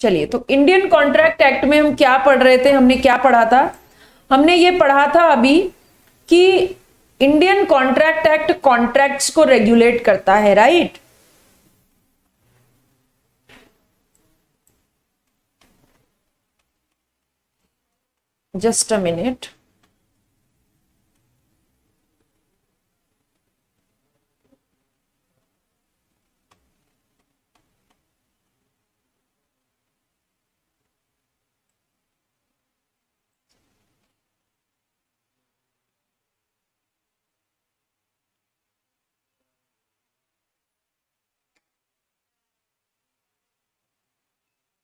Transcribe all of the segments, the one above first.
चलिए, तो Indian contract act में हम क्या पढ़ रहे थे, हमने क्या पढ़ा था? हमने ये पढ़ा था अभी कि इंडियन कॉन्ट्रैक्ट एक्ट कॉन्ट्रैक्ट्स को रेगुलेट करता है, राइट? Just a minute.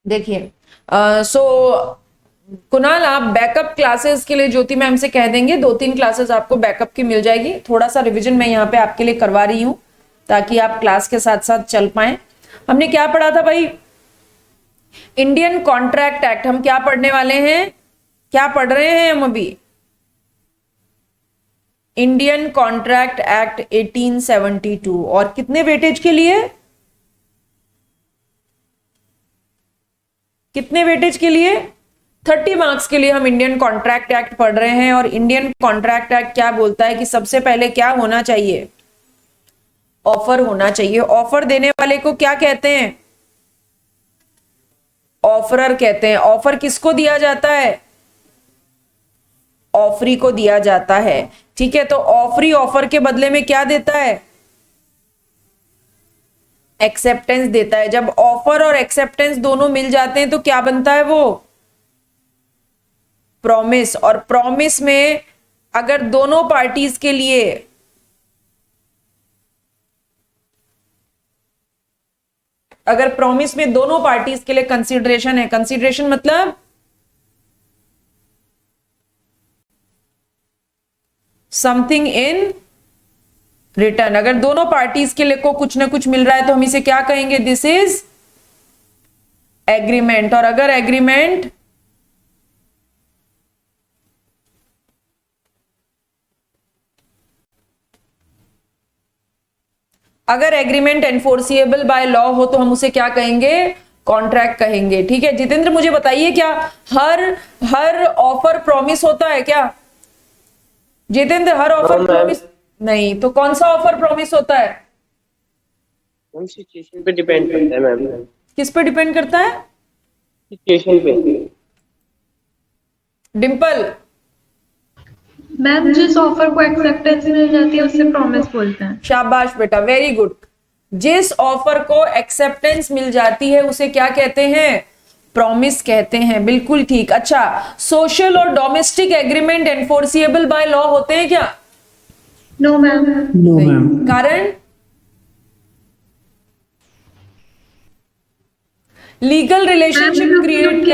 देखिए, सो कुणाल, आप बैकअप क्लासेस के लिए ज्योति मैम से कह देंगे, 2-3 क्लासेस आपको बैकअप की मिल जाएगी। थोड़ा सा रिवीजन मैं यहाँ पे आपके लिए करवा रही हूं ताकि आप क्लास के साथ साथ चल पाए। हमने क्या पढ़ा था भाई? Indian contract act. हम क्या पढ़ने वाले हैं, क्या पढ़ रहे हैं हम अभी? Indian contract act 1872। और कितने वेटेज के लिए? कितने वेटेज के लिए? 30 मार्क्स के लिए हम इंडियन कॉन्ट्रैक्ट एक्ट पढ़ रहे हैं। और इंडियन कॉन्ट्रैक्ट एक्ट क्या बोलता है कि सबसे पहले क्या होना चाहिए? ऑफर होना चाहिए। ऑफर देने वाले को क्या कहते हैं? ऑफरर कहते हैं। ऑफर किसको दिया जाता है? ऑफरी को दिया जाता है। ठीक है, तो ऑफरी ऑफर के बदले में क्या देता है? एक्सेप्टेंस देता है। जब ऑफर और एक्सेप्टेंस दोनों मिल जाते हैं तो क्या बनता है? वो प्रॉमिस। और प्रॉमिस में अगर दोनों पार्टीज के लिए अगर प्रॉमिस में दोनों पार्टीज के लिए कंसीडरेशन है, कंसीडरेशन मतलब समथिंग इन रिटर्न, अगर दोनों पार्टीज के लिए को कुछ ना कुछ मिल रहा है तो हम इसे क्या कहेंगे? This is agreement. और अगर एग्रीमेंट एनफोर्सिएबल बाय लॉ हो तो हम उसे क्या कहेंगे? कॉन्ट्रैक्ट कहेंगे। ठीक है जितेंद्र, मुझे बताइए, क्या हर हर ऑफर प्रॉमिस होता है क्या? जितेंद्र, हर ऑफर प्रॉमिस नहीं, तो कौन सा ऑफर प्रॉमिस होता है? सिचुएशन पे डिपेंड करता है मैम। किस पे डिपेंड करता है? सिचुएशन पे। डिंपल, मैम जिस ऑफर को एक्सेप्टेंस मिल जाती है उसे प्रॉमिस बोलते हैं। शाबाश बेटा, वेरी गुड। जिस ऑफर को एक्सेप्टेंस मिल जाती है उसे क्या कहते हैं? प्रॉमिस कहते हैं। बिल्कुल ठीक। अच्छा, सोशल और domestic agreement enforceable by law होते हैं क्या? No ma'am. No ma'am. कारण लीगल रिलेशनशिप क्रिएट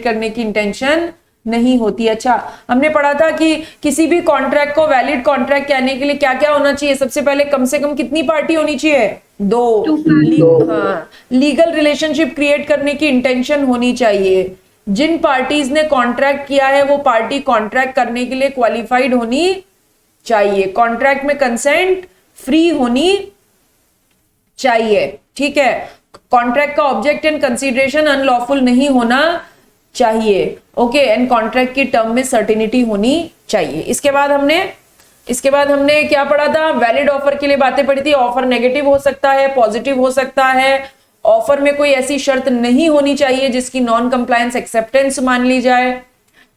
करने की इंटेंशन नहीं होती। अच्छा, हमने पढ़ा था कि किसी भी कॉन्ट्रैक्ट को वैलिड कॉन्ट्रैक्ट कहने के लिए क्या क्या होना चाहिए? सबसे पहले कम से कम कितनी पार्टी होनी चाहिए? 2। हाँ, लीगल रिलेशनशिप क्रिएट करने की इंटेंशन होनी चाहिए। जिन पार्टीज ने कॉन्ट्रैक्ट किया है वो पार्टी कॉन्ट्रैक्ट करने के लिए क्वालिफाइड होनी चाहिए। कॉन्ट्रैक्ट में कंसेंट फ्री होनी चाहिए। ठीक है, कॉन्ट्रैक्ट का ऑब्जेक्ट एंड कंसीडरेशन अनलॉफुल नहीं होना चाहिए। ओके, एंड कॉन्ट्रैक्ट की टर्म में सर्टिनिटी होनी चाहिए। इसके बाद हमने क्या पढ़ा था? वैलिड ऑफर के लिए बातें पढ़ी थी। ऑफर नेगेटिव हो सकता है, पॉजिटिव हो सकता है। ऑफर में कोई ऐसी शर्त नहीं होनी चाहिए जिसकी नॉन कंप्लायंस एक्सेप्टेंस मान ली जाए।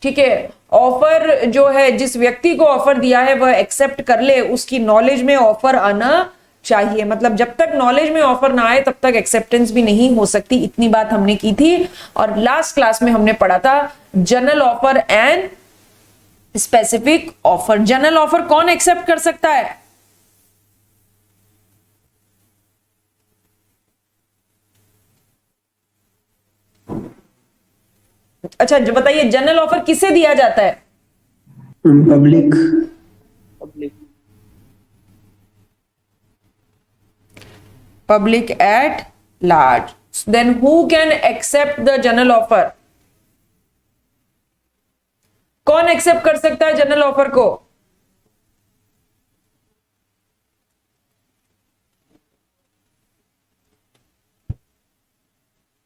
ठीक है, ऑफर जो है, जिस व्यक्ति को ऑफर दिया है वह एक्सेप्ट कर ले, उसकी नॉलेज में ऑफर आना चाहिए। मतलब जब तक नॉलेज में ऑफर ना आए तब तक एक्सेप्टेंस भी नहीं हो सकती। इतनी बात हमने की थी। और लास्ट क्लास में हमने पढ़ा था general offer and specific offer. General offer कौन एक्सेप्ट कर सकता है? अच्छा बताइए, जनरल ऑफर किसे दिया जाता है? Public. Public at large. Then who can accept the general offer? कौन एक्सेप्ट कर सकता है जनरल ऑफर को?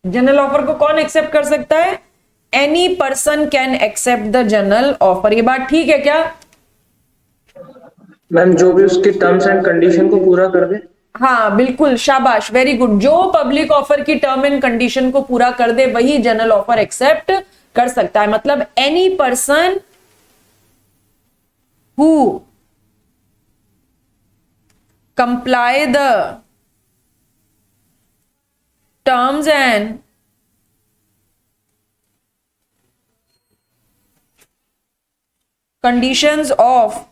जनरल ऑफर को कौन एक्सेप्ट कर सकता है? Any person can accept the general offer. ये बात ठीक है क्या? मैम जो भी उसके टर्म्स एंड कंडीशन को पूरा कर दे। हाँ बिल्कुल, शाबाश, वेरी गुड। जो पब्लिक ऑफर की टर्म एंड कंडीशन को पूरा कर दे वही जनरल ऑफर एक्सेप्ट कर सकता है। मतलब any person who comply the terms and conditions of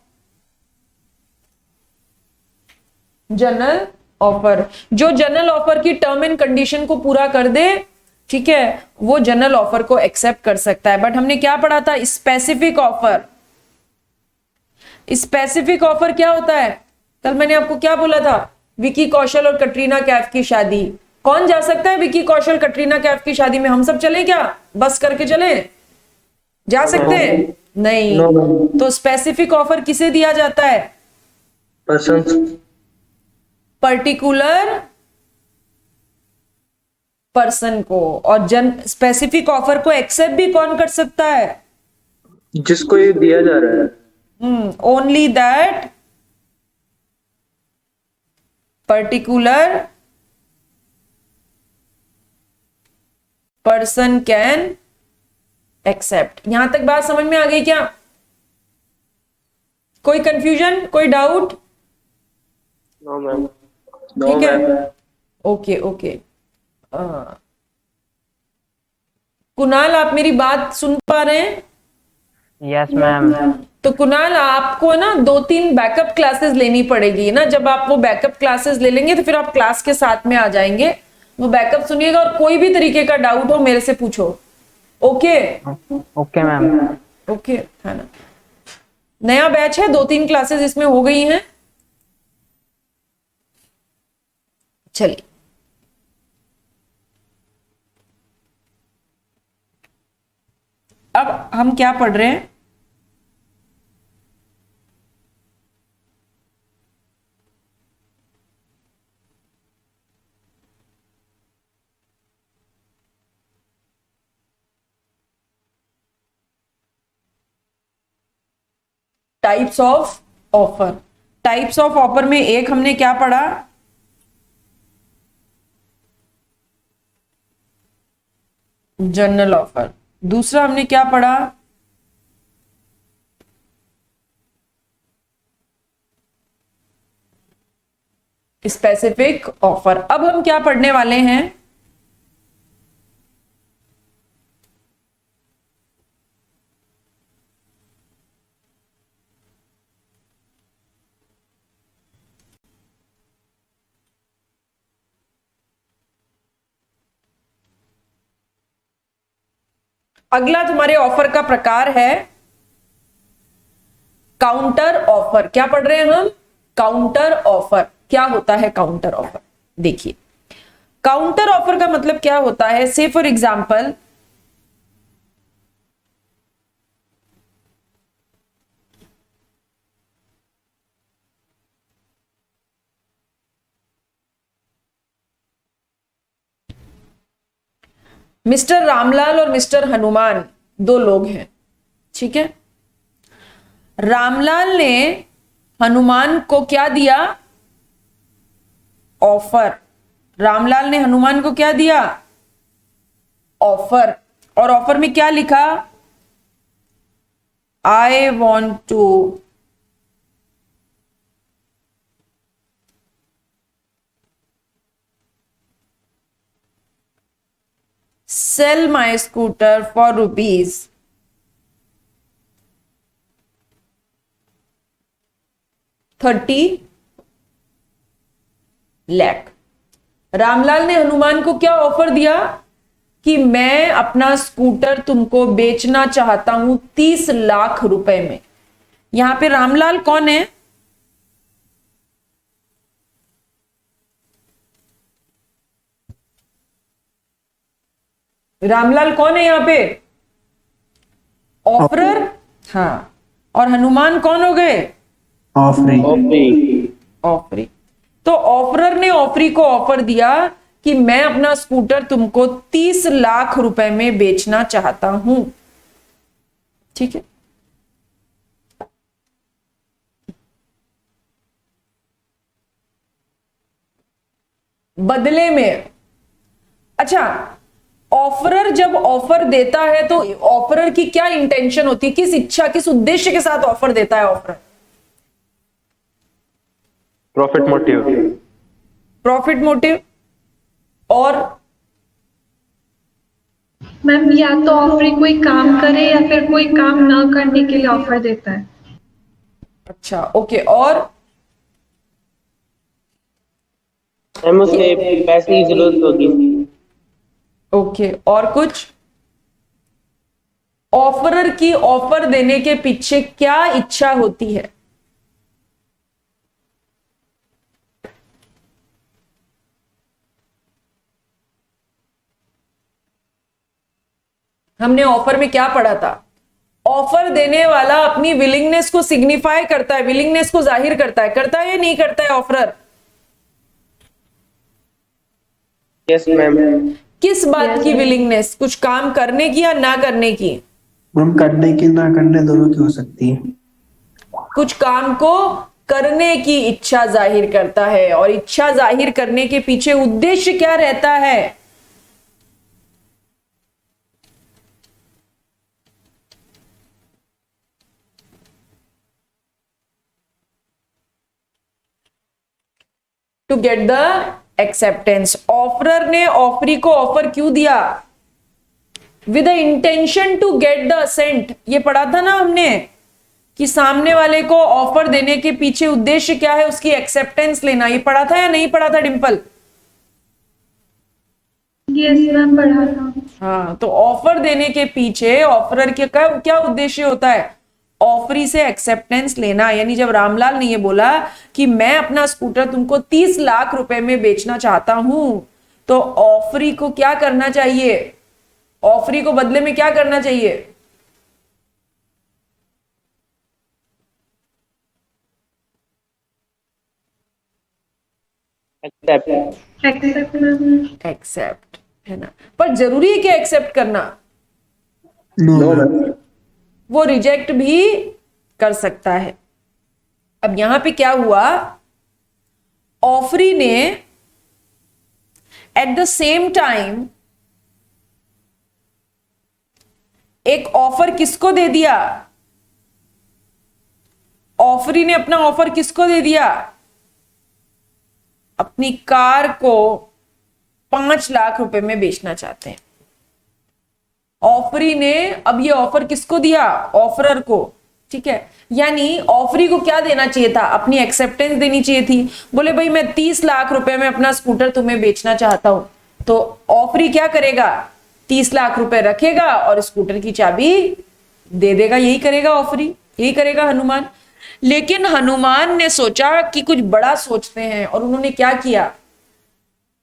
general offer, जो जनरल ऑफर की टर्म एंड कंडीशन को पूरा कर दे, ठीक है, वो जनरल ऑफर को एक्सेप्ट कर सकता है। बट हमने क्या पढ़ा था? Specific offer. स्पेसिफिक ऑफर क्या होता है? कल मैंने आपको क्या बोला था? विकी कौशल और कटरीना कैफ की शादी। कौन जा सकता है विकी कौशल कटरीना कैफ की शादी में? हम सब चले क्या? बस करके चले? जा सकते हैं? नहीं। तो स्पेसिफिक ऑफर किसे दिया जाता है? पर्सन। पर्टिकुलर पर्सन को। और स्पेसिफिक ऑफर को एक्सेप्ट भी कौन कर सकता है? जिसको ये दिया जा रहा है। Only that particular person can accept. यहां तक बात समझ में आ गई क्या? कोई कंफ्यूजन, कोई डाउट? No ma'am. ठीक है, ओके ओके। कुणाल, आप मेरी बात सुन पा रहे हैं? Yes ma'am. तो कुणाल, आपको ना 2-3 बैकअप क्लासेस लेनी पड़ेगी ना। जब आप वो बैकअप क्लासेस ले लेंगे तो फिर आप क्लास के साथ में आ जाएंगे। वो बैकअप सुनिएगा और कोई भी तरीके का डाउट हो मेरे से पूछो। Okay okay ma'am. ओके, है ना। नया बैच है, 2-3 क्लासेस इसमें हो गई हैं। चलिए, अब हम क्या पढ़ रहे हैं? Types of offer. Types of offer में एक हमने क्या पढ़ा? General offer. दूसरा हमने क्या पढ़ा? Specific offer. अब हम क्या पढ़ने वाले हैं? अगला तुम्हारे ऑफर का प्रकार है काउंटर ऑफर। क्या पढ़ रहे हैं हम? Counter offer. क्या होता है काउंटर ऑफर? देखिए, काउंटर ऑफर का मतलब क्या होता है? से फॉर एग्जाम्पल, मिस्टर रामलाल और मिस्टर हनुमान 2 लोग हैं, ठीक है। रामलाल ने हनुमान को क्या दिया? ऑफर। रामलाल ने हनुमान को क्या दिया? ऑफर। और ऑफर में क्या लिखा? I want to sell my scooter for rupees 30 lakh. Ramlal ने हनुमान को क्या ऑफर दिया? कि मैं अपना स्कूटर तुमको बेचना चाहता हूं 30 लाख रुपए में। यहां पे रामलाल कौन है? रामलाल कौन है यहां पे? ऑफरर। हाँ, और हनुमान कौन हो गए? ऑफरिंग। ऑफरी। तो ऑफरर ने ऑफरी को ऑफर दिया कि मैं अपना स्कूटर तुमको 30 लाख रुपए में बेचना चाहता हूं। ठीक है, बदले में, अच्छा, ऑफरर जब ऑफर देता है तो ऑफरर की क्या इंटेंशन होती है, किस इच्छा, किस उद्देश्य के साथ ऑफर देता है offeror? Profit motive. Profit motive. और मैम या तो ऑफर कोई काम करे या फिर कोई काम ना करने के लिए ऑफर देता है। अच्छा, ओके, और मैम उसे पैसे की जरूरत होगी। ओके, और कुछ? ऑफरर की ऑफर देने के पीछे क्या इच्छा होती है? हमने ऑफर में क्या पढ़ा था? ऑफर देने वाला अपनी विलिंगनेस को सिग्निफाई करता है, विलिंगनेस को जाहिर करता है या नहीं करता है ऑफरर? Yes ma'am. किस बात की विलिंगनेस? कुछ काम करने की या ना करने की? मैम करने की ना करने दोनों की हो सकती है। कुछ काम को करने की इच्छा जाहिर करता है, और इच्छा जाहिर करने के पीछे उद्देश्य क्या रहता है? To get the acceptance. Offeror ने ऑफरी को ऑफर क्यों दिया? With the intention to get the assent. ये पढ़ा था ना हमने कि सामने वाले को ऑफर देने के पीछे उद्देश्य क्या है? उसकी एक्सेप्टेंस लेना। ये पढ़ा था या नहीं पढ़ा था डिंपल? यस मैम, पढ़ा था। हाँ, तो ऑफर देने के पीछे ऑफरर के क्या उद्देश्य होता है? ऑफरी से एक्सेप्टेंस लेना। यानी जब रामलाल ने ये बोला कि मैं अपना स्कूटर तुमको 30 लाख रुपए में बेचना चाहता हूं, तो ऑफरी को क्या करना चाहिए? ऑफरी को बदले में क्या करना चाहिए? Accept ma'am. एक्सेप्ट, है ना? पर जरूरी है क्या एक्सेप्ट करना? नो वो रिजेक्ट भी कर सकता है। अब यहां पे क्या हुआ? ऑफरी ने एट द सेम टाइम एक ऑफर किसको दे दिया? ऑफरी ने अपना ऑफर किसको दे दिया? अपनी कार को 5 लाख रुपए में बेचना चाहते हैं। ऑफरी ने अब ये ऑफर किसको दिया? ऑफरर को। ठीक है, यानी ऑफरी को क्या देना चाहिए था? अपनी एक्सेप्टेंस देनी चाहिए थी। बोले भाई मैं 30 लाख रुपए में अपना स्कूटर तुम्हें बेचना चाहता हूं, तो ऑफरी क्या करेगा? 30 लाख रुपए रखेगा और स्कूटर की चाबी दे देगा। यही करेगा ऑफरी, यही करेगा हनुमान। लेकिन हनुमान ने सोचा कि कुछ बड़ा सोचते हैं, और उन्होंने क्या किया?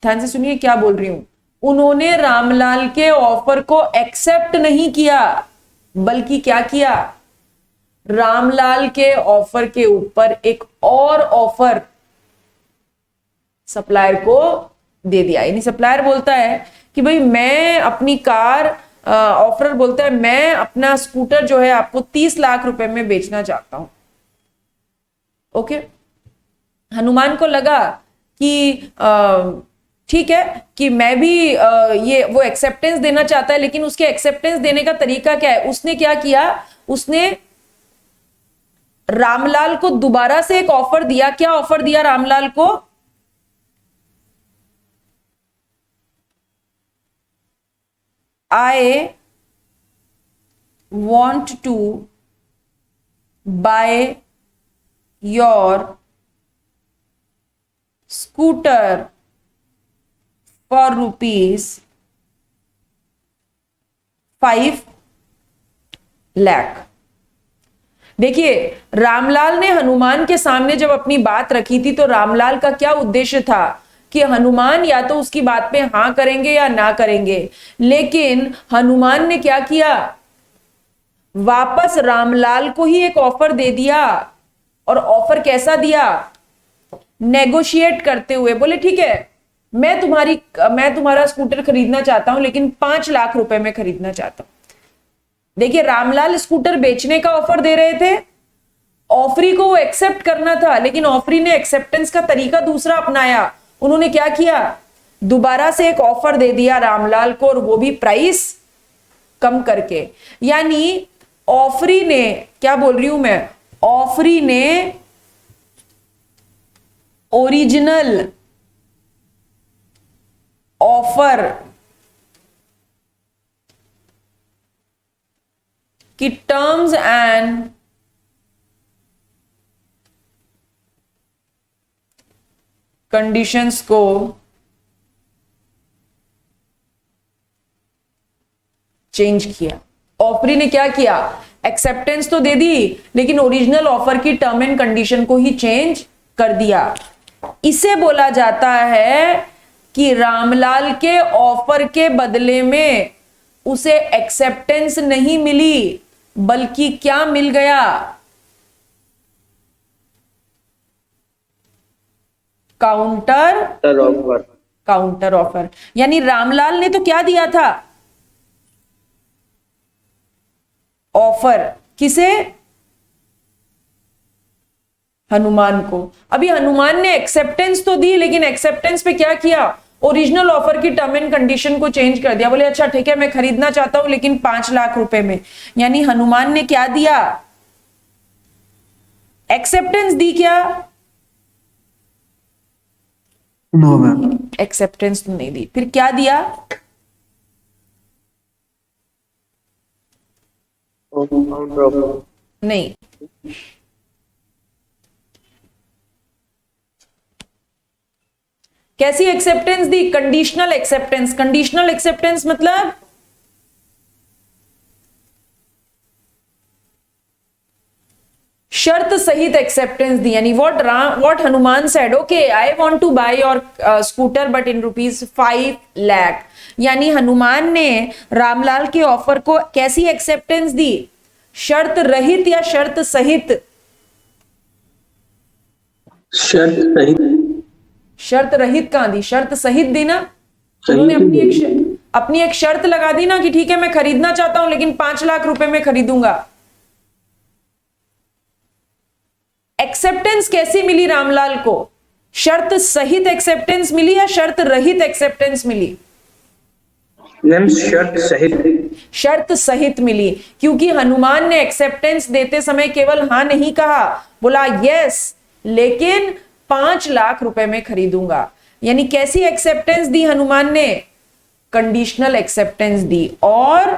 ध्यान से सुनिए क्या बोल रही हूं। उन्होंने रामलाल के ऑफर को एक्सेप्ट नहीं किया, बल्कि क्या किया? रामलाल के ऑफर के ऊपर एक और ऑफर सप्लायर को दे दिया। यानी सप्लायर बोलता है कि भाई मैं अपनी कार, ऑफरर बोलता है मैं अपना स्कूटर जो है आपको 30 लाख रुपए में बेचना चाहता हूं। ओके, हनुमान को लगा कि ठीक है कि मैं भी ये वो एक्सेप्टेंस देना चाहता है, लेकिन उसके एक्सेप्टेंस देने का तरीका क्या है? उसने क्या किया? उसने रामलाल को दोबारा से एक ऑफर दिया। क्या ऑफर दिया रामलाल को? I want to buy your scooter for ₹5 lakh. देखिए, रामलाल ने हनुमान के सामने जब अपनी बात रखी थी, तो रामलाल का क्या उद्देश्य था कि हनुमान या तो उसकी बात पे हां करेंगे या ना करेंगे। लेकिन हनुमान ने क्या किया? वापस रामलाल को ही एक ऑफर दे दिया। और ऑफर कैसा दिया? नेगोशिएट करते हुए। बोले ठीक है, मैं तुम्हारा स्कूटर खरीदना चाहता हूं लेकिन 5 लाख रुपए में खरीदना चाहता हूं। देखिए रामलाल स्कूटर बेचने का ऑफर दे रहे थे, ऑफरी को वो एक्सेप्ट करना था, लेकिन ऑफरी ने एक्सेप्टेंस का तरीका दूसरा अपनाया। उन्होंने क्या किया, दोबारा से एक ऑफर दे दिया रामलाल को, और वो भी प्राइस कम करके। यानी ऑफरी ने, क्या बोल रही हूं मैं, ऑफरी ने ओरिजिनल ऑफर की टर्म्स एंड कंडीशंस को चेंज किया। ऑफरी ने क्या किया, एक्सेप्टेंस तो दे दी लेकिन ओरिजिनल ऑफर की टर्म एंड कंडीशन को ही चेंज कर दिया। इसे बोला जाता है कि रामलाल के ऑफर के बदले में उसे एक्सेप्टेंस नहीं मिली, बल्कि क्या मिल गया, काउंटर ऑफर। Counter offer. यानी रामलाल ने तो क्या दिया था, ऑफर, किसे, हनुमान को। अभी हनुमान ने एक्सेप्टेंस तो दी, लेकिन एक्सेप्टेंस पे क्या किया, ओरिजिनल ऑफर की टर्म एंड कंडीशन को चेंज कर दिया। बोले अच्छा ठीक है मैं खरीदना चाहता हूं लेकिन 5 लाख रुपए में। यानी हनुमान ने क्या दिया, एक्सेप्टेंस दी क्या, नो मैम। एक्सेप्टेंस तो नहीं दी, फिर क्या दिया, काउंटर ऑफर। नहीं, कैसी एक्सेप्टेंस दी, कंडीशनल एक्सेप्टेंस। कंडीशनल एक्सेप्टेंस मतलब शर्त सहित एक्सेप्टेंस दी। यानी what Hanuman said, okay I want to buy your scooter but in ₹5 lakh. यानी हनुमान ने रामलाल के ऑफर को कैसी एक्सेप्टेंस दी, शर्त रहित या शर्त सहित, शर्त सहित। शर्त रहित कहां दी, शर्त सहित दी ना। उन्होंने अपनी एक शर्त लगा दी ना कि ठीक है मैं खरीदना चाहता हूं लेकिन 5 लाख रुपए में खरीदूंगा। एक्सेप्टेंस कैसी मिली रामलाल को, शर्त सहित एक्सेप्टेंस मिली या शर्त रहित एक्सेप्टेंस मिली, मैम शर्त सहित। शर्त सहित मिली, क्योंकि हनुमान ने एक्सेप्टेंस देते समय केवल हां नहीं कहा, बोला यस लेकिन 5 लाख रुपए में खरीदूंगा। यानी कैसी एक्सेप्टेंस दी हनुमान ने, कंडीशनल एक्सेप्टेंस दी। और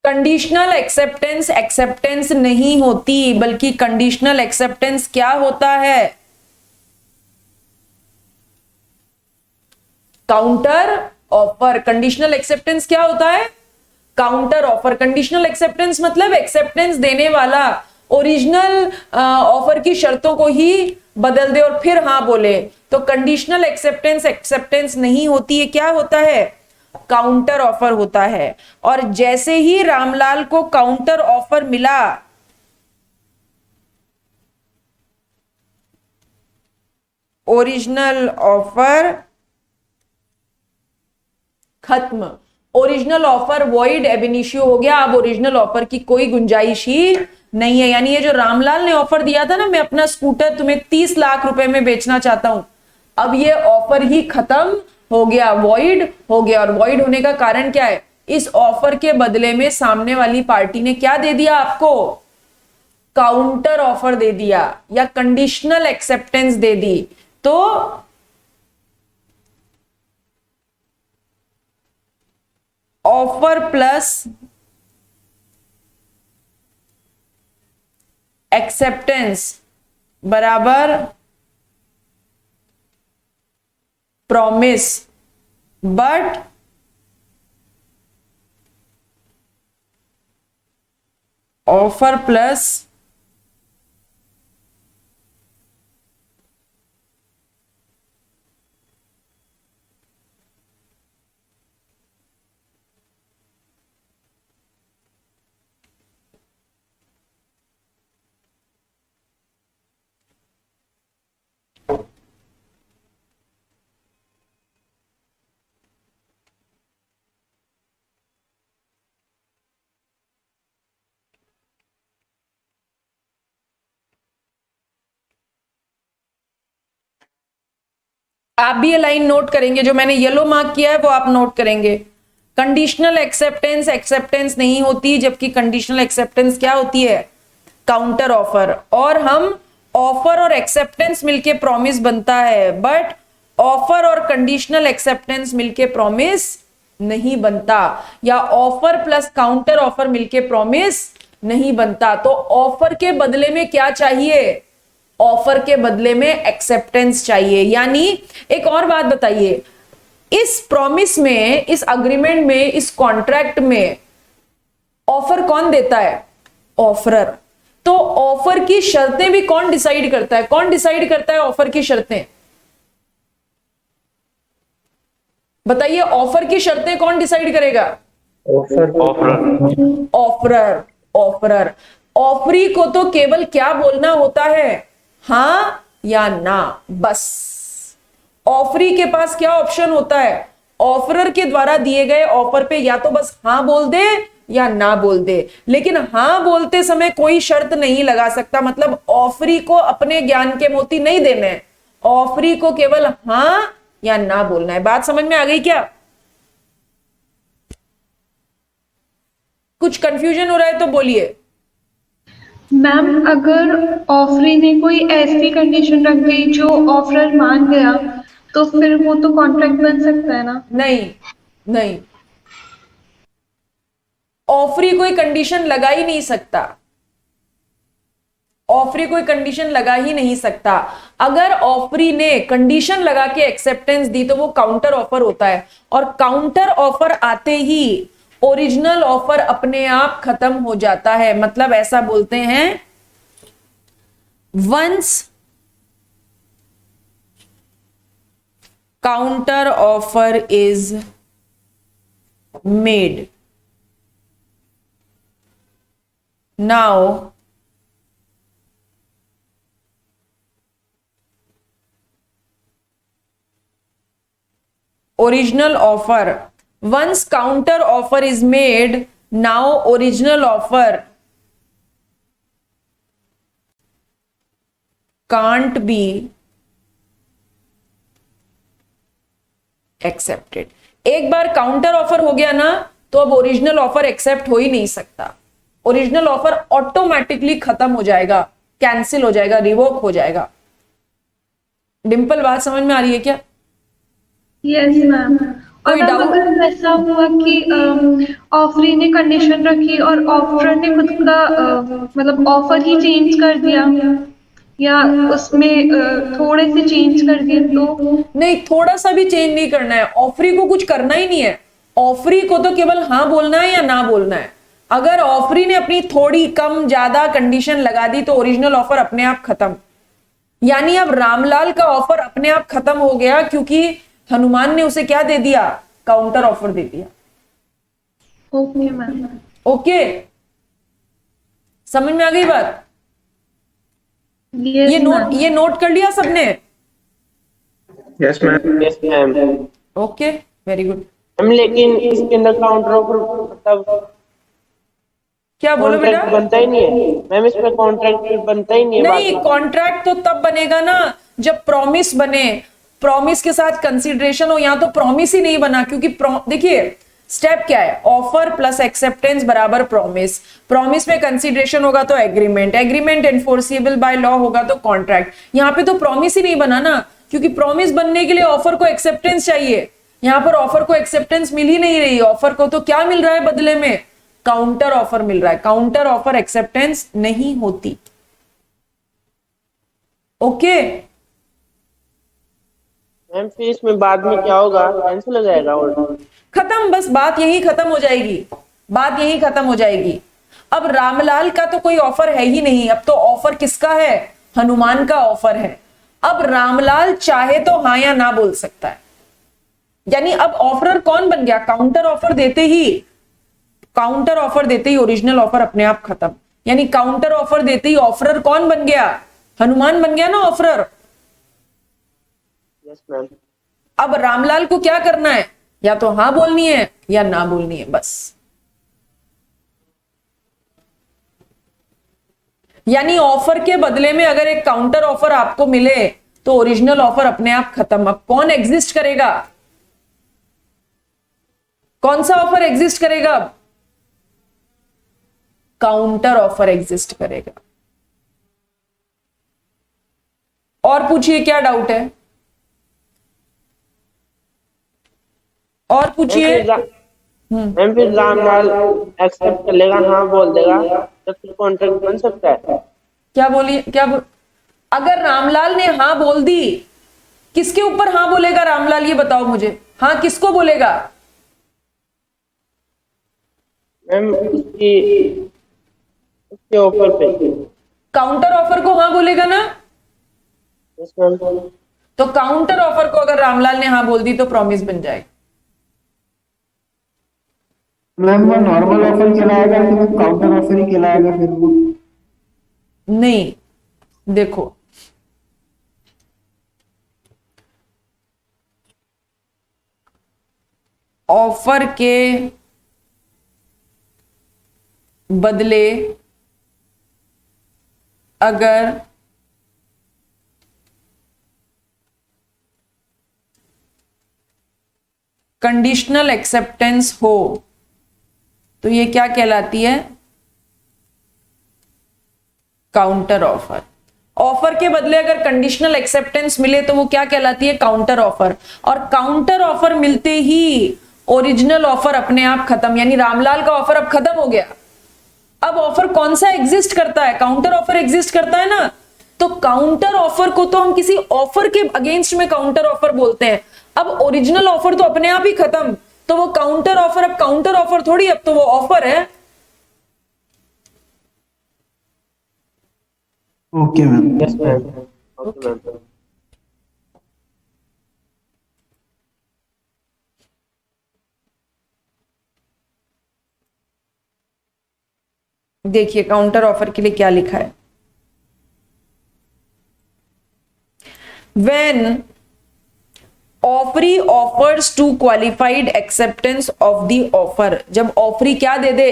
कंडीशनल एक्सेप्टेंस एक्सेप्टेंस नहीं होती, बल्कि कंडीशनल एक्सेप्टेंस क्या होता है, काउंटर ऑफर। कंडीशनल एक्सेप्टेंस क्या होता है, काउंटर ऑफर। कंडीशनल एक्सेप्टेंस मतलब एक्सेप्टेंस देने वाला ओरिजिनल ऑफर की शर्तों को ही बदल दे और फिर हां बोले, तो कंडीशनल एक्सेप्टेंस एक्सेप्टेंस नहीं होती है, क्या होता है, काउंटर ऑफर होता है। और जैसे ही रामलाल को काउंटर ऑफर मिला, ओरिजिनल ऑफर खत्म, ओरिजिनल ऑफर वॉइड एबिनिशियो हो गया। अब ओरिजिनल ऑफर की कोई गुंजाइश ही नहीं है। यानी ये जो रामलाल ने ऑफर दिया था ना, मैं अपना स्कूटर तुम्हें 30 लाख रुपए में बेचना चाहता हूं, अब ये ऑफर ही खत्म हो गया, वॉइड हो गया। और वॉइड होने का कारण क्या है, इस ऑफर के बदले में सामने वाली पार्टी ने क्या दे दिया आपको, काउंटर ऑफर दे दिया या कंडीशनल एक्सेप्टेंस दे दी। तो ऑफर प्लस एक्सेप्टेंस बराबर प्रॉमिस, बट ऑफर प्लस आप भी ये लाइन नोट करेंगे, जो मैंने येलो मार्क किया है वो आप नोट करेंगे। कंडीशनल एक्सेप्टेंस एक्सेप्टेंस नहीं होती, जबकि कंडीशनल एक्सेप्टेंस क्या होती है? Counter offer. और हम ऑफर और एक्सेप्टेंस मिलके प्रॉमिस बनता है, बट ऑफर और कंडीशनल एक्सेप्टेंस मिलके प्रॉमिस नहीं बनता, या ऑफर प्लस काउंटर ऑफर मिलके प्रॉमिस नहीं बनता। तो ऑफर के बदले में क्या चाहिए? ऑफर के बदले में एक्सेप्टेंस चाहिए। यानी एक और बात बताइए, इस प्रॉमिस में, इस अग्रीमेंट में, इस कॉन्ट्रैक्ट में ऑफर कौन देता है? ऑफरर। तो ऑफर की शर्तें भी कौन डिसाइड करता है? कौन डिसाइड करता है ऑफर की शर्तें? बताइए, ऑफर की शर्तें कौन डिसाइड करेगा? ऑफरर। ऑफरर। ऑफरी को तो केवल क्या बोलना होता है? हां या ना, बस। ऑफरी के पास क्या ऑप्शन होता है? ऑफरर के द्वारा दिए गए ऑफर पे या तो बस हां बोल दे या ना बोल दे, लेकिन हां बोलते समय कोई शर्त नहीं लगा सकता। मतलब ऑफरी को अपने ज्ञान के मोती नहीं देने हैं, ऑफरी को केवल हां या ना बोलना है। बात समझ में आ गई क्या? कुछ कंफ्यूजन हो रहा है तो बोलिए। मैम अगर ऑफरी ने कोई ऐसी कंडीशन रख दी जो ऑफरर मान गया, तो फिर वो तो कॉन्ट्रैक्ट बन सकता है ना? नहीं, नहीं, ऑफरी कोई कंडीशन लगा ही नहीं सकता। ऑफरी कोई कंडीशन लगा ही नहीं सकता। अगर ऑफरी ने कंडीशन लगा के एक्सेप्टेंस दी तो वो काउंटर ऑफर होता है, और काउंटर ऑफर आते ही ओरिजिनल ऑफर अपने आप खत्म हो जाता है। मतलब ऐसा बोलते हैं, once counter offer is made, now original offer, once counter offer is made, now original offer can't be accepted। एक बार काउंटर ऑफर हो गया ना, तो अब ओरिजिनल ऑफर एक्सेप्ट हो ही नहीं सकता। ओरिजिनल ऑफर ऑटोमेटिकली खत्म हो जाएगा, कैंसिल हो जाएगा, रिवोक हो जाएगा। डिंपल, बात समझ में आ रही है क्या? Yes ma'am. और कोई मैम doubt? अगर ऐसा हुआ कि ऑफरी ने कंडीशन रखी और ऑफर ने खुद का मतलब ऑफर ही चेंज कर दिया, या उसमें थोड़े से चेंज कर दिए, तो? नहीं, थोड़ा सा भी चेंज नहीं करना है, ऑफरी को कुछ करना ही नहीं है। ऑफरी को तो केवल हाँ बोलना है या ना बोलना है। अगर ऑफरी ने अपनी थोड़ी कम ज्यादा कंडीशन लगा दी तो ओरिजिनल ऑफर अपने आप खत्म। यानी अब रामलाल का ऑफर अपने आप खत्म हो गया, क्योंकि हनुमान ने उसे क्या दे दिया? काउंटर ऑफर दे दिया। Okay ma'am. ओके, समझ में आ गई बात? ये नोट कर लिया सबने? Yes ma'am. Yes ma'am. Okay, very good. Ma'am लेकिन इसके अंदर काउंटर ऑफर मतलब क्या बोलो बेटा? कॉन्ट्रैक्ट बनता ही नहीं है मैम, इसमें कॉन्ट्रैक्ट बनता ही नहीं है। नहीं, कॉन्ट्रैक्ट तो तब बनेगा ना जब प्रॉमिस बने, प्रॉमिस के साथ कंसीडरेशन हो। यहां तो प्रॉमिस ही नहीं बना, क्योंकि देखिए स्टेप क्या है, ऑफर प्लस एक्सेप्टेंस बराबर प्रॉमिस, प्रॉमिस में कंसीडरेशन होगा तो agreement, agreement enforceable by law होगा तो कॉन्ट्रैक्ट। यहां पे तो प्रॉमिस ही नहीं बना ना, क्योंकि प्रॉमिस बनने के लिए ऑफर को एक्सेप्टेंस चाहिए। यहां पर ऑफर को एक्सेप्टेंस मिल ही नहीं रही, ऑफर को तो क्या मिल रहा है बदले में? काउंटर ऑफर मिल रहा है। काउंटर ऑफर एक्सेप्टेंस नहीं होती। ओके मैम फिर इसमें बाद में क्या होगा? कैंसिल हो जाएगा ऑर्डर? खत्म, बस बात यही खत्म हो जाएगी, बात यही खत्म हो जाएगी। अब रामलाल का तो कोई ऑफर है ही नहीं, अब तो ऑफर किसका है? हनुमान का ऑफर है। अब रामलाल चाहे तो हाँ या ना बोल सकता है। यानी अब ऑफरर कौन बन गया? काउंटर ऑफर देते ही, काउंटर ऑफर देते ही ओरिजिनल ऑफर अपने आप खत्म। यानी काउंटर ऑफर देते ही ऑफरर कौन बन गया? हनुमान बन गया ना ऑफरर। Yes ma'am. अब रामलाल को क्या करना है? या तो हाँ बोलनी है या ना बोलनी है, बस। यानी ऑफर के बदले में अगर एक काउंटर ऑफर आपको मिले तो ओरिजिनल ऑफर अपने आप खत्म। अब कौन एग्जिस्ट करेगा, कौन सा ऑफर एग्जिस्ट करेगा? अब काउंटर ऑफर एग्जिस्ट करेगा। और पूछिए क्या डाउट है, और पूछिए। मैम फिर रामलाल एक्सेप्ट कर लेगा, हाँ बोल देगा तो फिर कॉन्ट्रैक्ट बन सकता है। क्या बोलिए, अगर रामलाल ने हाँ बोल दी, किसके ऊपर हाँ बोलेगा रामलाल, ये बताओ मुझे। हाँ किसको बोलेगा? मैम उसके ऑफर पे। काउंटर ऑफर को हाँ बोलेगा ना। Yes ma'am. तो काउंटर ऑफर को अगर रामलाल ने हाँ बोल दी तो प्रॉमिस बन जाएगा। मैम वो नॉर्मल ऑफर कहलाएगा कि वो काउंटर ऑफर ही कहलाएगा फिर वो? नहीं, देखो ऑफर के बदले अगर कंडीशनल एक्सेप्टेंस हो तो ये क्या कहलाती है? Counter offer. ऑफर के बदले अगर कंडीशनल एक्सेप्टेंस मिले तो वो क्या कहलाती है? Counter offer. और काउंटर ऑफर मिलते ही ओरिजिनल ऑफर अपने आप खत्म, यानी रामलाल का ऑफर अब खत्म हो गया। अब ऑफर कौन सा एग्जिस्ट करता है? काउंटर ऑफर एग्जिस्ट करता है ना। तो काउंटर ऑफर को तो हम किसी ऑफर के अगेंस्ट में काउंटर ऑफर बोलते हैं। अब ओरिजिनल ऑफर तो अपने आप ही खत्म, तो वो काउंटर ऑफर अब काउंटर ऑफर थोड़ी, अब तो वो ऑफर है। Okay ma'am. Yes ma'am. Okay ma'am. देखिए काउंटर ऑफर के लिए क्या लिखा है। When offeree offers to qualified acceptance of the offer, जब ऑफरी क्या दे दे?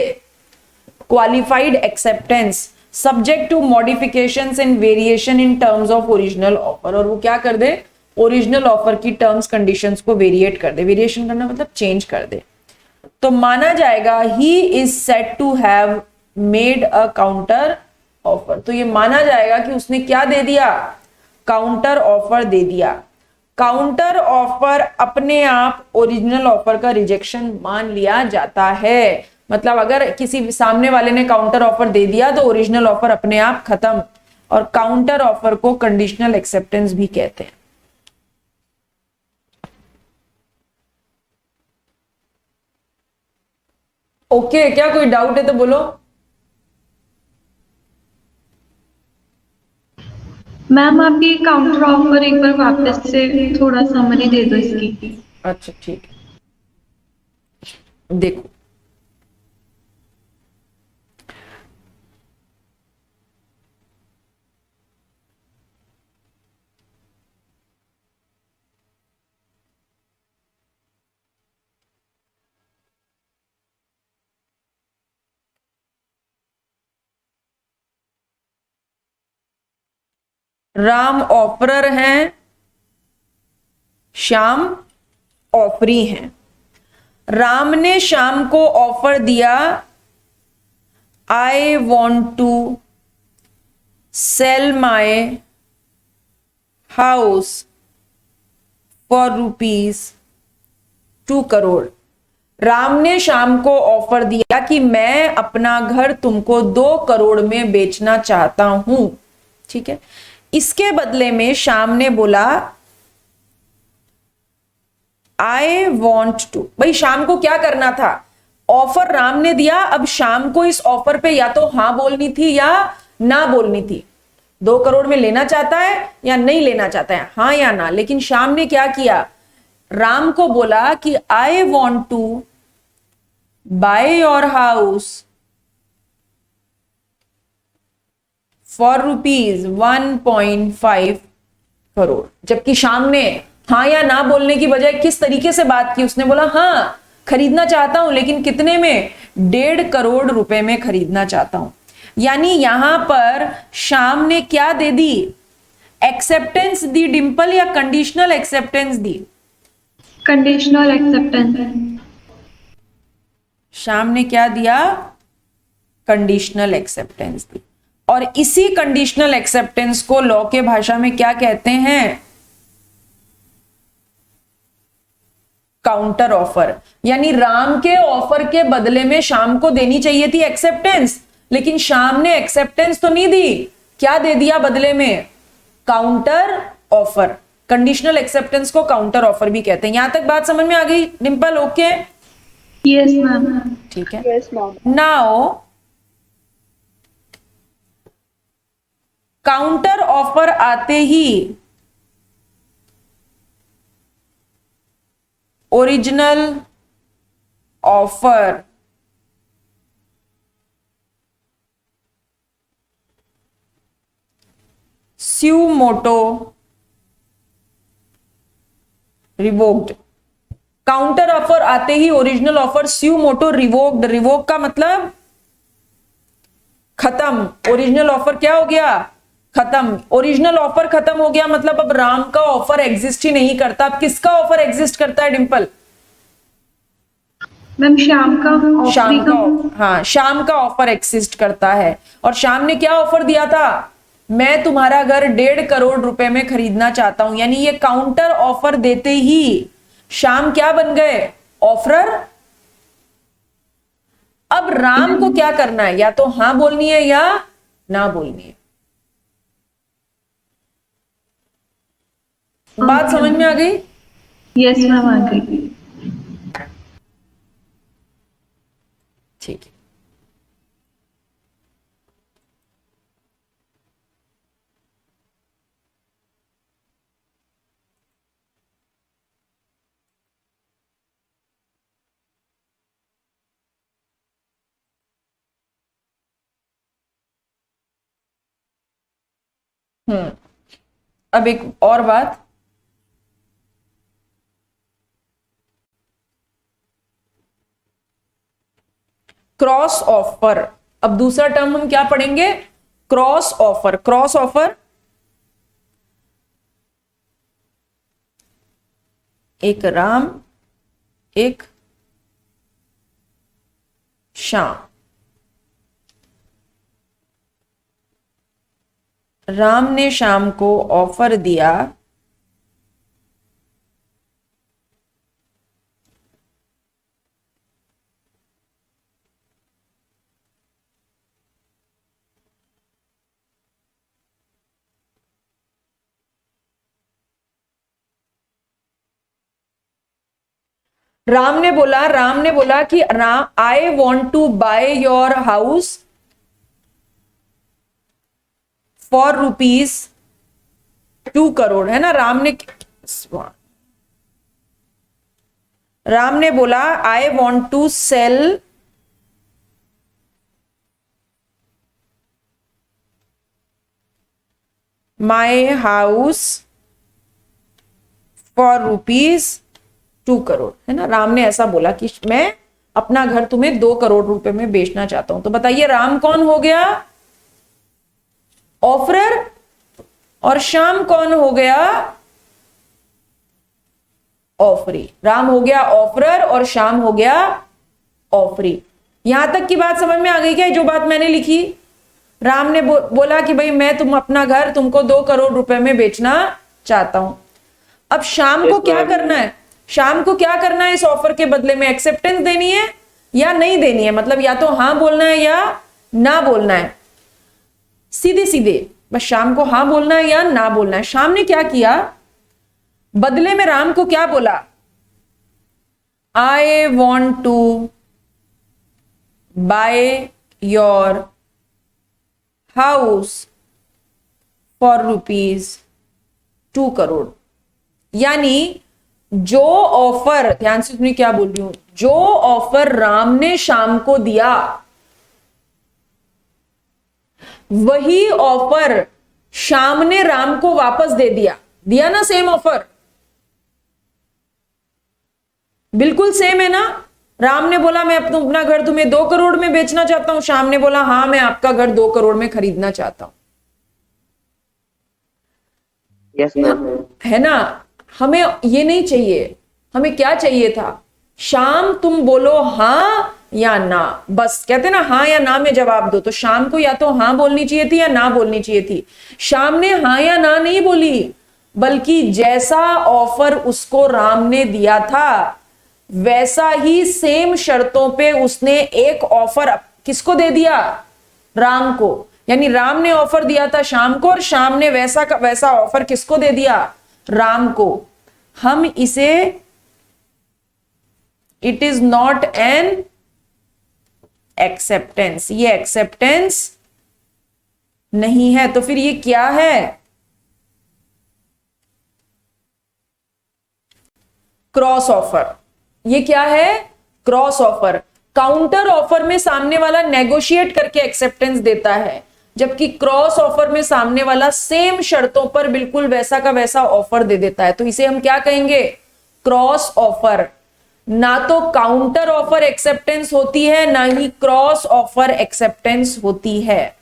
Qualified acceptance subject to modifications and variation in terms of original offer. और वो क्या कर दे? ओरिजिनल ऑफर की टर्म्स कंडीशंस को वेरिएट कर दे। वेरिएशन करना मतलब चेंज कर दे। तो माना जाएगा he is said to have made a counter offer. तो ये माना जाएगा कि उसने क्या दे दिया? काउंटर ऑफर दे दिया। काउंटर ऑफर अपने आप ओरिजिनल ऑफर का रिजेक्शन मान लिया जाता है। मतलब अगर किसी सामने वाले ने काउंटर ऑफर दे दिया तो ओरिजिनल ऑफर अपने आप खत्म। और काउंटर ऑफर को कंडीशनल एक्सेप्टेंस भी कहते हैं। ओके, क्या कोई डाउट है तो बोलो। मैम आप ये काउंटर ऑफर एक बार वापस से थोड़ा समरी दे दो इसकी। अच्छा ठीक है, देखो राम ऑफरर हैं, श्याम ऑफरी हैं। राम ने श्याम को ऑफर दिया, I want to sell my house for ₹2 crore. Ram ने श्याम को ऑफर दिया कि मैं अपना घर तुमको 2 करोड़ में बेचना चाहता हूं। ठीक है, इसके बदले में श्याम ने बोला आई वॉन्ट टू। भाई श्याम को क्या करना था? ऑफर राम ने दिया, अब श्याम को इस ऑफर पे या तो हां बोलनी थी या ना बोलनी थी। 2 करोड़ में लेना चाहता है या नहीं लेना चाहता है, हां या ना। लेकिन श्याम ने क्या किया? राम को बोला कि I want to buy your house for ₹1.5 crore. जबकि श्याम ने हाँ या ना बोलने की बजाय किस तरीके से बात की? उसने बोला हाँ खरीदना चाहता हूं, लेकिन कितने में? 1.5 करोड़ रुपए में खरीदना चाहता हूं। यानी यहां पर श्याम ने क्या दे दी? एक्सेप्टेंस दी डिंपल या कंडीशनल एक्सेप्टेंस दी? Conditional acceptance. श्याम ने क्या दिया? कंडीशनल एक्सेप्टेंस दी। और इसी कंडीशनल एक्सेप्टेंस को लॉ के भाषा में क्या कहते हैं? Counter offer. यानी राम के ऑफर के बदले में श्याम को देनी चाहिए थी एक्सेप्टेंस, लेकिन श्याम ने एक्सेप्टेंस तो नहीं दी, क्या दे दिया बदले में? Counter offer. कंडीशनल एक्सेप्टेंस को काउंटर ऑफर भी कहते हैं। यहां तक बात समझ में आ गई डिंपल? Okay, yes ma'am. ठीक है। नाउ काउंटर ऑफर आते ही ओरिजिनल ऑफर स्यू मोटो रिवोक्ड। काउंटर ऑफर आते ही ओरिजिनल ऑफर स्यू मोटो रिवोक्ड। रिवोक का मतलब खत्म। ओरिजिनल ऑफर क्या हो गया? खत्म। ओरिजिनल ऑफर खत्म हो गया मतलब अब राम का ऑफर एग्जिस्ट ही नहीं करता। अब किसका ऑफर एग्जिस्ट करता है डिंपल? मैम श्याम का। श्याम का। हाँ, श्याम का ऑफर एग्जिस्ट करता है। और श्याम ने क्या ऑफर दिया था? मैं तुम्हारा घर 1.5 करोड़ रुपए में खरीदना चाहता हूं। यानी ये काउंटर ऑफर देते ही श्याम क्या बन गए? ऑफरर। अब राम को क्या करना है? या तो हां बोलनी है या ना बोलनी है। बात समझ में आ गई? यस मैम, आ गई। ठीक है। अब एक और बात, क्रॉस ऑफर। अब दूसरा टर्म हम क्या पढ़ेंगे? Cross offer. क्रॉस ऑफर एक राम एक श्याम। राम ने श्याम को ऑफर दिया राम ने बोला कि I want to buy your house for ₹2 crore, है ना। राम ने बोला I want to sell my house for ₹2 crore, है ना। राम ने ऐसा बोला कि मैं अपना घर तुम्हें 2 करोड़ रुपए में बेचना चाहता हूं। तो बताइए राम कौन हो गया? ऑफरर। और श्याम कौन हो गया? ऑफरी। राम हो गया ऑफरर और श्याम हो गया ऑफरी। यहां तक की बात समझ में आ गई क्या? जो बात मैंने लिखी, राम ने बोला कि भाई मैं अपना घर तुमको 2 करोड़ रुपए में बेचना चाहता हूं। अब श्याम को क्या करना है? श्याम को क्या करना है? इस ऑफर के बदले में एक्सेप्टेंस देनी है या नहीं देनी है? मतलब या तो हां बोलना है या ना बोलना है। सीधे सीधे बस श्याम को हां बोलना है या ना बोलना है। श्याम ने क्या किया? बदले में राम को क्या बोला? I want to buy your house for ₹2 crore. यानी जो ऑफर, ध्यान से सुनिए क्या बोल रही हूं, जो ऑफर राम ने श्याम को दिया वही ऑफर श्याम ने राम को वापस दे दिया ना। सेम ऑफर, बिल्कुल सेम है ना। राम ने बोला मैं अपना घर तुम्हें 2 करोड़ में बेचना चाहता हूं, श्याम ने बोला हां मैं आपका घर 2 करोड़ में खरीदना चाहता हूं। Yes ma'am. है ना। हमें ये नहीं चाहिए, हमें क्या चाहिए था, शाम तुम बोलो हाँ या ना, बस कहते ना हाँ या ना में जवाब दो, तो शाम को या तो हाँ बोलनी चाहिए थी या ना बोलनी चाहिए थी। शाम ने हाँ या ना नहीं बोली, बल्कि जैसा ऑफर उसको राम ने दिया था वैसा ही सेम शर्तों पे उसने एक ऑफर किसको दे दिया, राम को। यानी राम ने ऑफर दिया था शाम को और शाम ने वैसा का वैसा ऑफर किसको दे दिया, राम को। हम इसे, it is not an acceptance, ये एक्सेप्टेंस नहीं है। तो फिर ये क्या है, क्रॉस ऑफर। ये क्या है, क्रॉस ऑफर। काउंटर ऑफर में सामने वाला नेगोशिएट करके एक्सेप्टेंस देता है, जबकि क्रॉस ऑफर में सामने वाला सेम शर्तों पर बिल्कुल वैसा का वैसा ऑफर दे देता है। तो इसे हम क्या कहेंगे, क्रॉस ऑफर। ना तो काउंटर ऑफर एक्सेप्टेंस होती है, ना ही क्रॉस ऑफर एक्सेप्टेंस होती है।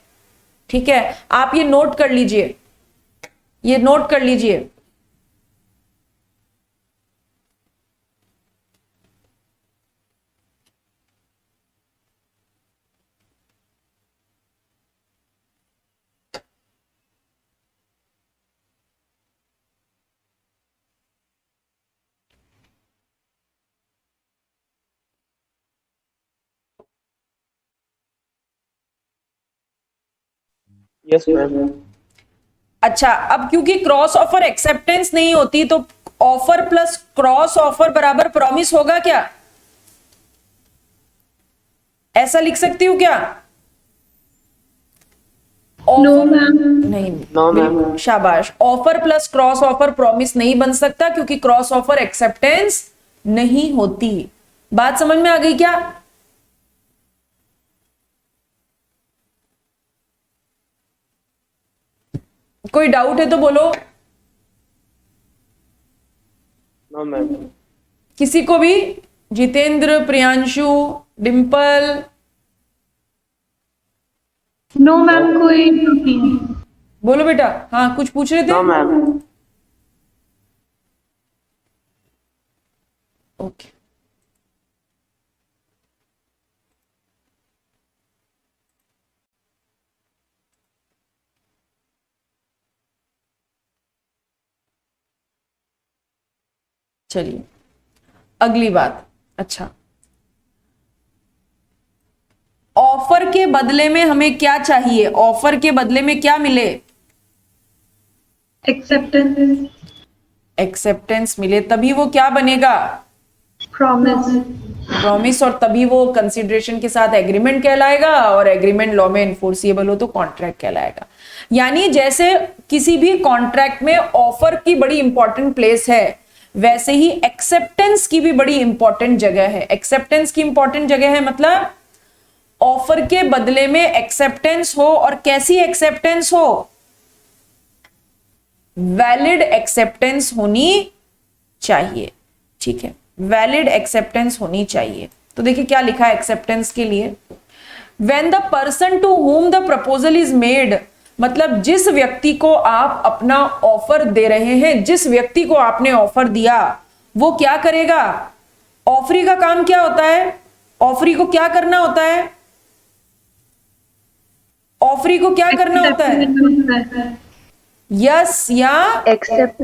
ठीक है, आप ये नोट कर लीजिए, ये नोट कर लीजिए। Yes ma'am. अच्छा, अब क्योंकि क्रॉस ऑफर एक्सेप्टेंस नहीं होती तो ऑफर प्लस क्रॉस ऑफर बराबर प्रॉमिस होगा क्या, ऐसा लिख सकती हूं क्या? No offer ma'am. नहीं, नो मैम। बिल्कुल शाबाश। Offer plus cross offer promise नहीं बन सकता क्योंकि क्रॉस ऑफर एक्सेप्टेंस नहीं होती। बात समझ में आ गई क्या? कोई डाउट है तो बोलो, नो मैम। किसी को भी। जितेंद्र, प्रियांशु, डिंपल, नो मैम, कोई doubt नहीं। बोलो बेटा। हाँ, कुछ पूछ रहे नो थे? मैम। ओके, चलिए अगली बात। अच्छा, ऑफर के बदले में हमें क्या चाहिए, ऑफर के बदले में क्या मिले, एक्सेप्टेंस, एक्सेप्टेंस मिले, तभी वो क्या बनेगा, प्रॉमिस। प्रॉमिस, और तभी वो कंसिडरेशन के साथ एग्रीमेंट कहलाएगा, और एग्रीमेंट लॉ में इन्फोर्सिएबल हो तो कॉन्ट्रैक्ट कहलाएगा। यानी जैसे किसी भी कॉन्ट्रैक्ट में ऑफर की बड़ी इंपॉर्टेंट प्लेस है, वैसे ही एक्सेप्टेंस की भी बड़ी इंपॉर्टेंट जगह है। एक्सेप्टेंस की इंपॉर्टेंट जगह है मतलब ऑफर के बदले में एक्सेप्टेंस हो, और कैसी एक्सेप्टेंस हो, वैलिड एक्सेप्टेंस होनी चाहिए। ठीक है, वैलिड एक्सेप्टेंस होनी चाहिए। तो देखिए क्या लिखा है एक्सेप्टेंस के लिए, when the person to whom the proposal is made, मतलब जिस व्यक्ति को आप अपना ऑफर दे रहे हैं, जिस व्यक्ति को आपने ऑफर दिया, वो क्या करेगा, ऑफरी का काम क्या होता है, ऑफरी को क्या करना होता है, ऑफरी को क्या करना होता है, यस या एक्सेप्ट।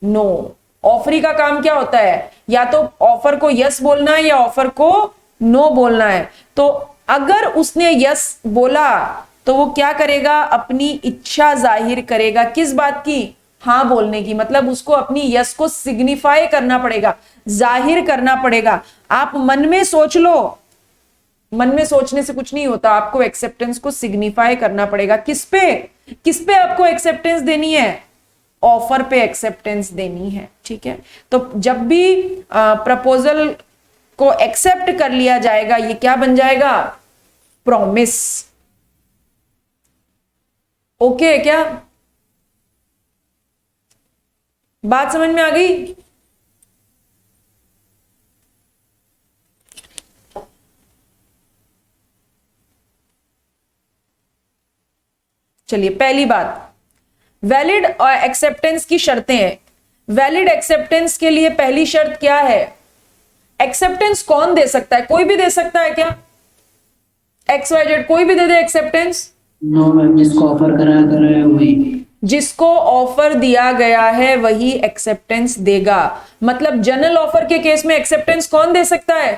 नो। ऑफरी का काम क्या होता है, या तो ऑफर को यस बोलना है या ऑफर को नो बोलना है। तो अगर उसने यस बोला तो वो क्या करेगा, अपनी इच्छा जाहिर करेगा, किस बात की, हाँ बोलने की। मतलब उसको अपनी यस को सिग्निफाई करना पड़ेगा, जाहिर करना पड़ेगा। आप मन में सोच लो, मन में सोचने से कुछ नहीं होता, आपको एक्सेप्टेंस को सिग्निफाई करना पड़ेगा। किस पे आपको एक्सेप्टेंस देनी है, ऑफर पे एक्सेप्टेंस देनी है। ठीक है, तो जब भी प्रपोजल को एक्सेप्ट कर लिया जाएगा, ये क्या बन जाएगा, प्रॉमिस। ओके है क्या, बात समझ में आ गई? चलिए पहली बात, वैलिड एक्सेप्टेंस की शर्तें हैं। वैलिड एक्सेप्टेंस के लिए पहली शर्त क्या है? एक्सेप्टेंस कौन दे सकता है? कोई भी दे सकता है क्या? XYZ कोई भी दे दे एक्सेप्टेंस? नो मैम, जिसको ऑफर करा है वही। जिसको ऑफर दिया गया है वही एक्सेप्टेंस देगा। मतलब जनरल ऑफर के केस में एक्सेप्टेंस कौन दे सकता है?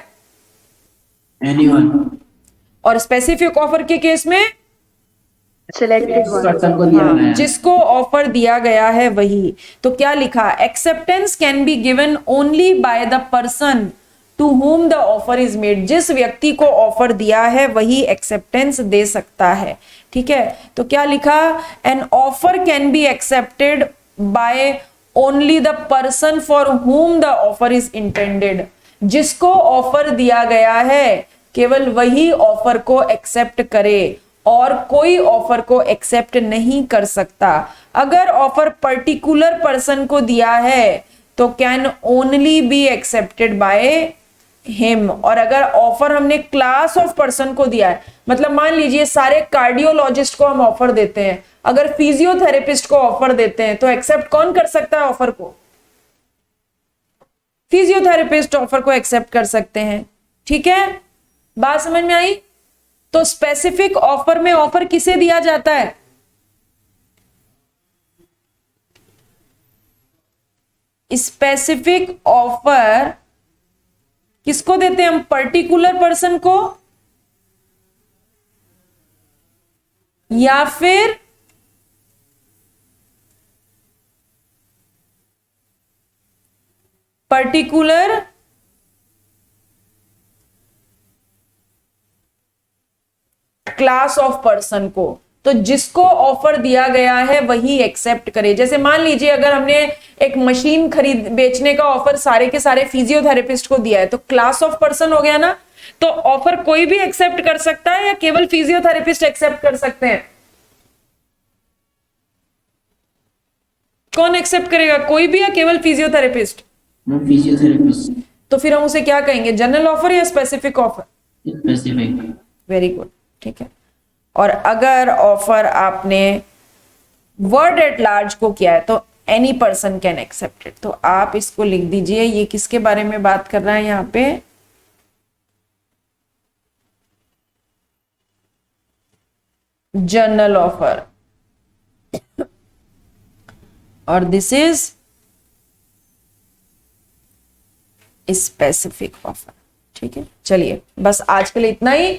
एनीवन। और स्पेसिफिक ऑफर के केस में पर्सन को दिया गया है। जिसको ऑफर दिया गया है वही। तो क्या लिखा? Acceptance can be given only by the person to whom the offer is made. जिस व्यक्ति को ऑफर दिया है वही एक्सेप्टेंस दे सकता है। ठीक है, तो क्या लिखा? An offer can be accepted by only the person for whom the offer is intended. जिसको ऑफर दिया गया है केवल वही ऑफर को एक्सेप्ट करे और कोई ऑफर को एक्सेप्ट नहीं कर सकता। अगर ऑफर पर्टिकुलर पर्सन को दिया है तो can only be accepted by him. और अगर ऑफर हमने क्लास ऑफ पर्सन को दिया है, मतलब मान लीजिए सारे कार्डियोलॉजिस्ट को हम ऑफर देते हैं, अगर फिजियोथेरेपिस्ट को ऑफर देते हैं तो एक्सेप्ट कौन कर सकता है ऑफर को? फिजियोथेरेपिस्ट ऑफर को एक्सेप्ट कर सकते हैं। ठीक है, बात समझ में आई? तो स्पेसिफिक ऑफर में ऑफर किसे दिया जाता है? स्पेसिफिक ऑफर किसको देते हैं हम? पर्टिकुलर पर्सन को या फिर पर्टिकुलर क्लास ऑफ पर्सन को। तो जिसको ऑफर दिया गया है वही एक्सेप्ट करे। जैसे मान लीजिए अगर हमने एक मशीन खरीद बेचने का ऑफर सारे के सारे फिजियोथेरेपिस्ट को दिया है तो क्लास ऑफ पर्सन हो गया ना। तो ऑफर कोई भी एक्सेप्ट कर सकता है या केवल फिजियोथेरेपिस्ट एक्सेप्ट कर सकते हैं? कौन एक्सेप्ट करेगा? कोई भी या केवल फिजियोथेरेपिस्ट? फिजियोथेरेपिस्ट। तो फिर हम उसे क्या कहेंगे? जनरल ऑफर या specific offer? Specific. Very good, ठीक है। और अगर ऑफर आपने वर्ड एट लार्ज को किया है तो any person can accept it. तो आप इसको लिख दीजिए। ये किसके बारे में बात कर रहा है यहां पे? General offer. और दिस इज स्पेसिफिक ऑफर। ठीक है, चलिए बस आज के लिए इतना ही।